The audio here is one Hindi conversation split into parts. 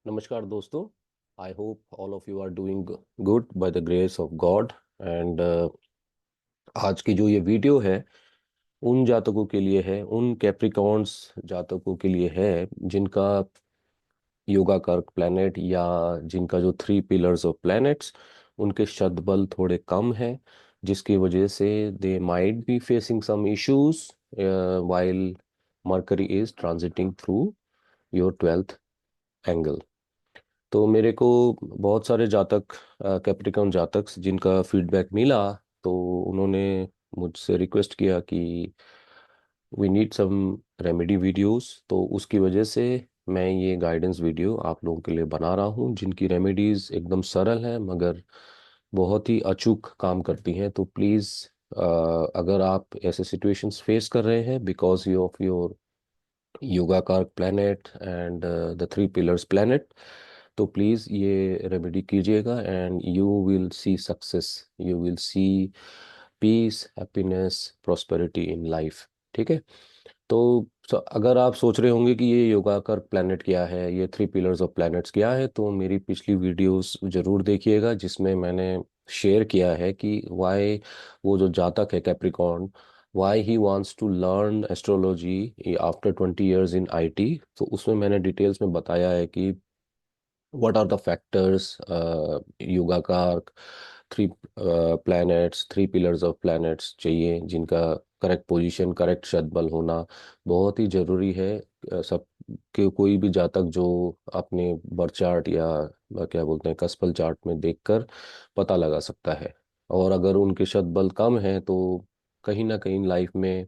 नमस्कार दोस्तों। I hope all of you are doing good by the grace of God. And आज की जो ये वीडियो है उन जातकों के लिए है, उन कैप्रिकॉर्न्स जातकों के लिए है जिनका योगा कर्क प्लैनेट या जिनका जो थ्री पिलर्स ऑफ प्लैनेट्स उनके शतबल थोड़े कम है, जिसकी वजह से they might be facing some issues while Mercury is transiting through your twelfth angle. तो मेरे को बहुत सारे जातक, कैप्रिकॉर्न जातक जिनका फीडबैक मिला, तो उन्होंने मुझसे रिक्वेस्ट किया कि we need some remedy videos. तो उसकी वजह से मैं ये गाइडेंस वीडियो आप लोगों के लिए बना रहा हूँ, जिनकी रेमेडीज एकदम सरल है मगर बहुत ही अचूक काम करती हैं। तो प्लीज़, अगर आप ऐसे सिचुएशंस फेस कर रहे हैं बिकॉज ऑफ योर योगा कार्क planet and the three pillars planet, तो प्लीज़ ये रेमेडी कीजिएगा and you will see success, you will see peace, happiness, prosperity in life. ठीक है। तो अगर आप सोच रहे होंगे कि ये योगा कार्क प्लैनेट क्या है, ये थ्री पिलर्स ऑफ प्लैनेट्स क्या है, तो मेरी पिछली वीडियोस जरूर देखिएगा जिसमें मैंने शेयर किया है कि वाई वो जो जातक है Capricorn, why he wants to learn astrology after 20 years in IT। तो उसमें मैंने डिटेल्स में बताया है कि what are the factors, yoga का three planets, three pillars of planets चाहिए, जिनका करेक्ट पोजीशन, करेक्ट शतबल होना बहुत ही जरूरी है। सब के कोई भी जातक जो अपने बर्थ चार्ट या क्या बोलते हैं कस्पल चार्ट में देखकर पता लगा सकता है। और अगर उनके शतबल कम है तो कहीं ना कहीं लाइफ में,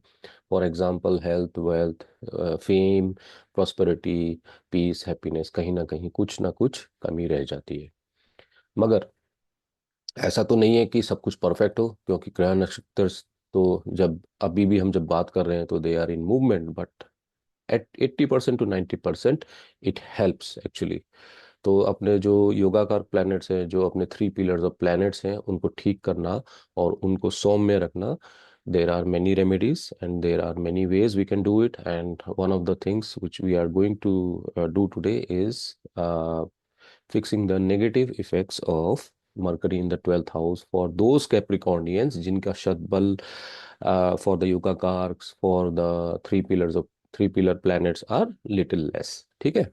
for example health, wealth, fame, prosperity, peace, happiness, कहीं ना कुछ कमी रह जाती है। मगर ऐसा तो नहीं है कि सब कुछ परफेक्ट हो, क्योंकि ग्रह नक्षत्र तो जब अभी भी हम जब बात कर रहे हैं तो they are in movement, but at 80% to 90% it helps actually. तो अपने जो योगाकार प्लैनेट्स हैं, जो अपने थ्री पिलर्स ऑफ प्लैनेट्स हैं, उनको ठीक करना और उनको सौम्य रखना, there are many remedies and there are many ways we can do it, and one of the things which we are going to do today is fixing the negative effects of Mercury in the 12th house for those Capricornians जिनका शतबल for the yoga karks, for the three pillars of three pillar planets are little less। ठीक है।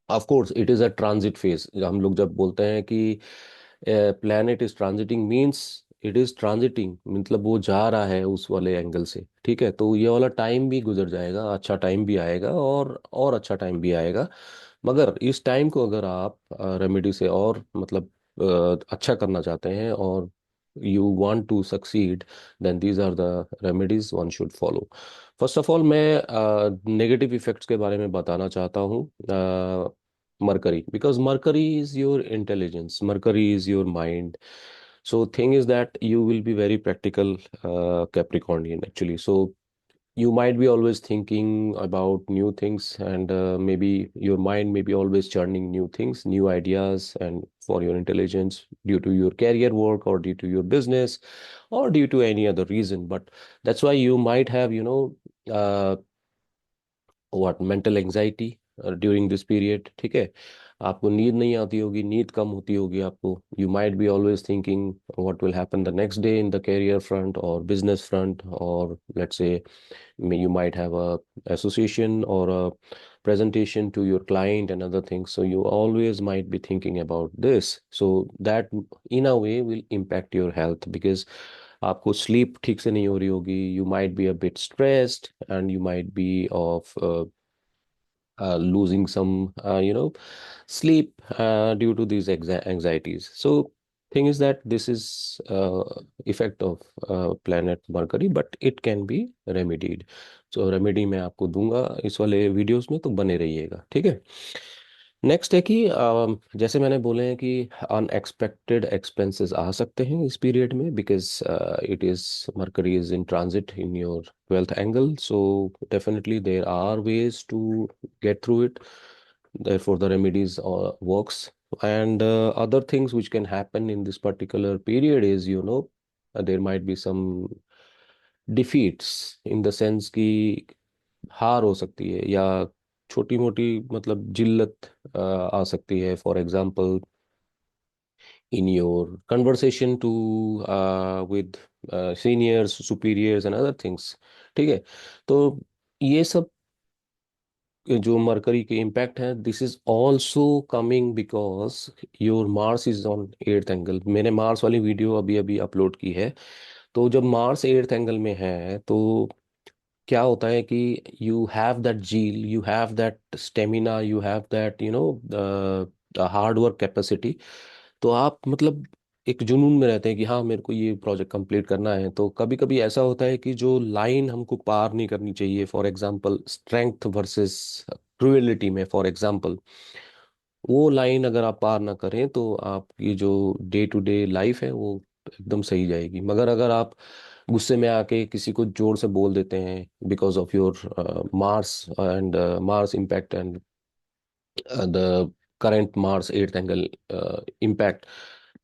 Of course it is a transit phase. हम लोग जब बोलते हैं कि planet is transiting, means it is transiting, मतलब वो जा रहा है उस वाले एंगल से। ठीक है। तो ये वाला टाइम भी गुजर जाएगा, अच्छा टाइम भी आएगा और अच्छा टाइम भी आएगा। मगर इस टाइम को अगर आप रेमेडी से और मतलब अच्छा करना चाहते हैं और you want to succeed, then these are the remedies one should follow. First of all मैं नेगेटिव इफेक्ट्स के बारे में बताना चाहता हूँ। Mercury, because Mercury is your intelligence, Mercury is your mind. So thing is that you will be very practical, Capricornian actually. So you might be always thinking about new things, and maybe your mind may be always churning new things, new ideas, and for your intelligence due to your career work or due to your business or due to any other reason. But that's why you might have, what mental anxiety during this period. ठीक है। आपको नींद नहीं आती होगी, नींद कम होती होगी आपको। You might be always thinking what will happen the next day in the career front और बिजनेस फ्रंट, और let's say you might have a association or a presentation to your client and other things, so you always might be thinking about this, so that in a way will impact your health, because आपको स्लीप ठीक से नहीं हो रही होगी, you might be a bit stressed and you might be of losing some sleep due to these anxieties. So thing is that this is effect of planet Mercury, but it can be remedied। so remedy मैं आपको दूंगा इस वाले वीडियोस में, तो बने रहिएगा। ठीक है। नेक्स्ट है कि जैसे मैंने बोले हैं कि अनएक्सपेक्टेड एक्सपेंसेस आ सकते हैं इस पीरियड में, because it is Mercury is in transit in your twelfth angle. So definitely there are ways to get through it, therefore the remedies works। And other things which can happen in this particular period is, there might be some defeats, in the sense कि हार हो सकती है, या छोटी मोटी मतलब जिल्लत आ सकती है, for example in your conversation to with seniors, superiors and other things। ठीक है। तो ये सब जो मरकरी के इम्पैक्ट है, this is also coming because your Mars is on eighth angle. मैंने मार्स वाली वीडियो अभी अभी अपलोड की है। तो जब मार्स एट्थ एंगल में है तो क्या होता है कि you have that zeal, you have that stamina, you have that hard work capacity. तो आप मतलब एक जुनून में रहते हैं कि हाँ मेरे को ये प्रोजेक्ट कंप्लीट करना है। तो कभी कभी ऐसा होता है कि जो लाइन हमको पार नहीं करनी चाहिए, for example strength versus cruelty में, फॉर एग्जांपल वो लाइन अगर आप पार ना करें तो आपकी जो डे टू डे लाइफ है वो एकदम सही जाएगी। मगर अगर आप गुस्से में आके किसी को जोर से बोल देते हैं because of your Mars and Mars impact and the current Mars eighth angle impact,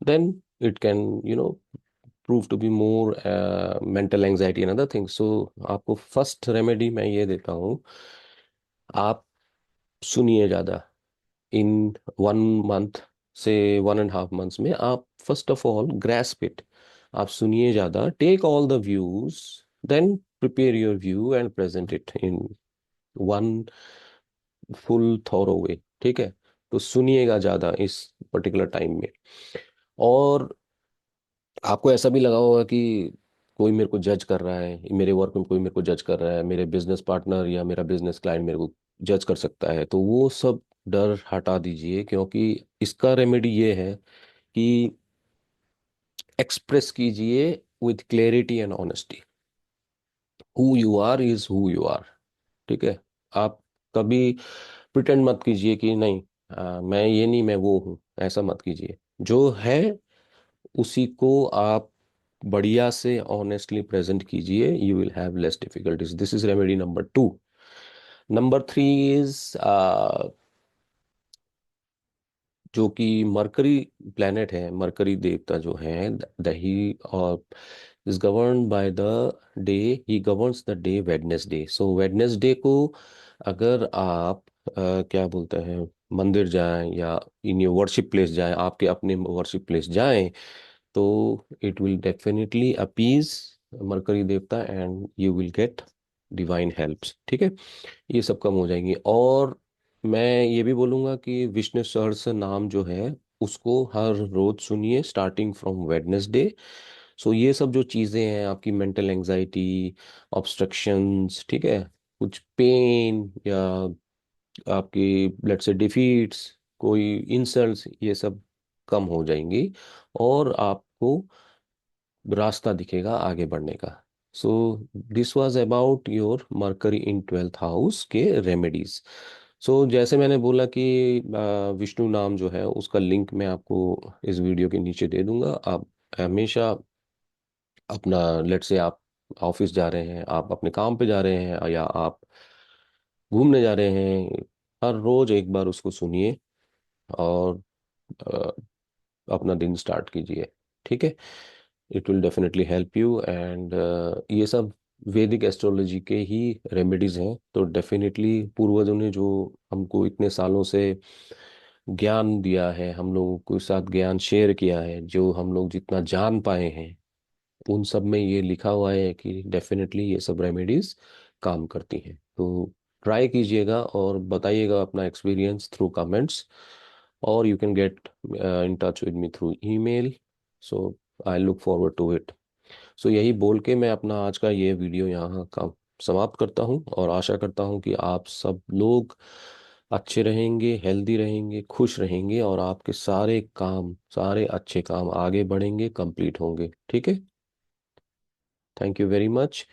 then it can, prove to be more mental anxiety and other things। So आपको फर्स्ट रेमेडी मैं ये देता हूँ, आप सुनिए ज़्यादा। इन 1 मंथ से 1.5 मंथ्स में आप first of all grasp it. आप सुनिए ज़्यादा, take all the views, then prepare your view and present it in one full thorough way. ठीक है। तो सुनिएगा ज्यादा इस पर्टिकुलर टाइम में। और आपको ऐसा भी लगा होगा कि कोई मेरे को जज कर रहा है, मेरे वर्क में कोई मेरे को जज कर रहा है, मेरे बिजनेस पार्टनर या मेरा बिजनेस क्लाइंट मेरे को जज कर सकता है। तो वो सब डर हटा दीजिए, क्योंकि इसका रेमेडी ये है कि एक्सप्रेस कीजिए with clarity and honesty. Who you are is who you are. ठीक है। आप कभी प्रिटेंड मत कीजिए कि नहीं मैं ये नहीं, मैं वो हूँ। ऐसा मत कीजिए। जो है उसी को आप बढ़िया से ऑनेस्टली प्रेजेंट कीजिए, you will have less difficulties. This is remedy number 2। Number 3 is जो कि मरकरी प्लेनेट है, मरकरी देवता जो है, दही और is govern by the day, he governs the day Wednesday. So Wednesday को अगर आप क्या बोलते हैं, मंदिर जाएं या इन योर वर्शिप प्लेस जाएं, आपके अपने वर्शिप प्लेस जाएं, तो it will definitely appease Mercury देवता and you will get divine helps. ठीक है। ये सब कम हो जाएंगी। और मैं ये भी बोलूंगा कि विष्णु सहस्त्र नाम जो है उसको हर रोज सुनिए स्टार्टिंग फ्रॉम वेडनेसडे। सो ये सब जो चीज़ें हैं, आपकी मेंटल एंजाइटी, ऑब्स्ट्रक्शंस, ठीक है, कुछ पेन या आपकी ब्लड से डिफीट्स, कोई इंसल्ट्स, ये सब कम हो जाएंगी और आपको रास्ता दिखेगा आगे बढ़ने का। So this was about your mercury in twelfth house के रेमेडीज। सो जैसे मैंने बोला कि विष्णु नाम जो है उसका लिंक मैं आपको इस वीडियो के नीचे दे दूंगा। आप हमेशा अपना, लेट से आप ऑफिस जा रहे हैं, आप अपने काम पे जा रहे हैं या आप घूमने जा रहे हैं, हर रोज एक बार उसको सुनिए और अ, अपना दिन स्टार्ट कीजिए। ठीक है। It will definitely help you and ये सब वैदिक एस्ट्रोलॉजी के ही रेमेडीज हैं। तो डेफिनेटली पूर्वजों ने जो हमको इतने सालों से ज्ञान दिया है, हम लोगों के साथ ज्ञान शेयर किया है, जो हम लोग जितना जान पाए हैं, उन सब में ये लिखा हुआ है कि डेफिनेटली ये सब रेमेडीज काम करती हैं। तो ट्राई कीजिएगा और बताइएगा अपना एक्सपीरियंस थ्रू कमेंट्स, और you can get in touch with me through email. So I look forward to it. So यही बोल के मैं अपना आज का ये वीडियो यहाँ का समाप्त करता हूँ, और आशा करता हूँ कि आप सब लोग अच्छे रहेंगे, हेल्दी रहेंगे, खुश रहेंगे, और आपके सारे काम, सारे अच्छे काम आगे बढ़ेंगे, कंप्लीट होंगे। ठीक है। Thank you very much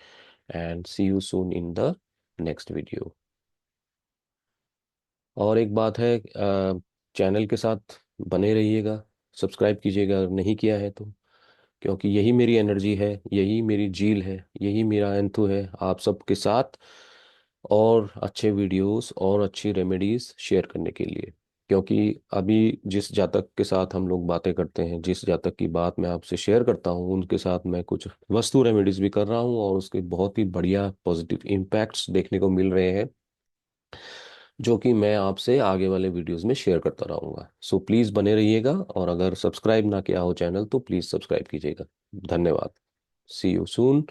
and see you soon in the next video. और एक बात है, चैनल के साथ बने रहिएगा, सब्सक्राइब कीजिएगा अगर नहीं किया है तो, क्योंकि यही मेरी एनर्जी है, यही मेरी झील है, यही मेरा एंथू है आप सबके साथ और अच्छे वीडियोस और अच्छी रेमेडीज शेयर करने के लिए। क्योंकि अभी जिस जातक के साथ हम लोग बातें करते हैं, जिस जातक की बात मैं आपसे शेयर करता हूँ, उनके साथ मैं कुछ वस्तु रेमेडीज भी कर रहा हूँ और उसके बहुत ही बढ़िया पॉजिटिव इम्पैक्ट्स देखने को मिल रहे हैं। जो कि मैं आपसे आगे वाले वीडियोस में शेयर करता रहूँगा। सो प्लीज़ बने रहिएगा, और अगर सब्सक्राइब ना किया हो चैनल तो प्लीज़ सब्सक्राइब कीजिएगा। धन्यवाद। सी यू सून।